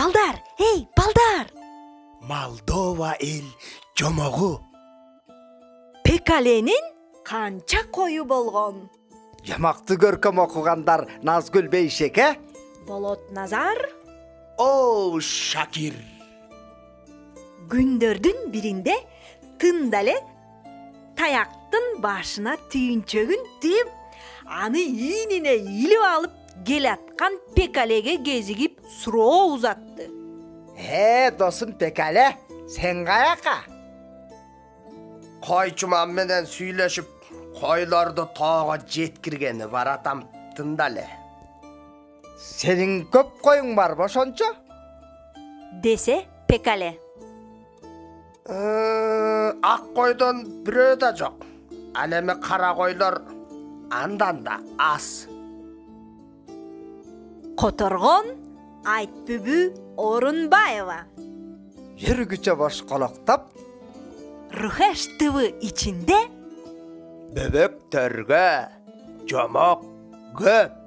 Балдар, эй, балдар! Молдова эл жомогу. Пекаленин канча кою болгон? Жамақты көркөм окугандар Назгүл Бейшеке. Болот Назар О, Шакир. күндөрдүн биринде тындале таяктын башына түйүнчөгүн түйүп, аны ийнине илип алып келаткан Пекалеге кезигип суроо узатты. Досым Пекале, сен каяка? Койчуман менен сүйлөшүп, койлорду тоого жеткиргени баратам тындале. Сенин көп коюң бар бошончо? Десе Пекале. Ак койдон бирөө да жок. Ал эми кара койлор андан да аз. Которгон Айтбүбү Орунбаева. Жүргүчө бошколоктоп, Рухеш ТВ ичинде Бөбөктөргө жомок көп.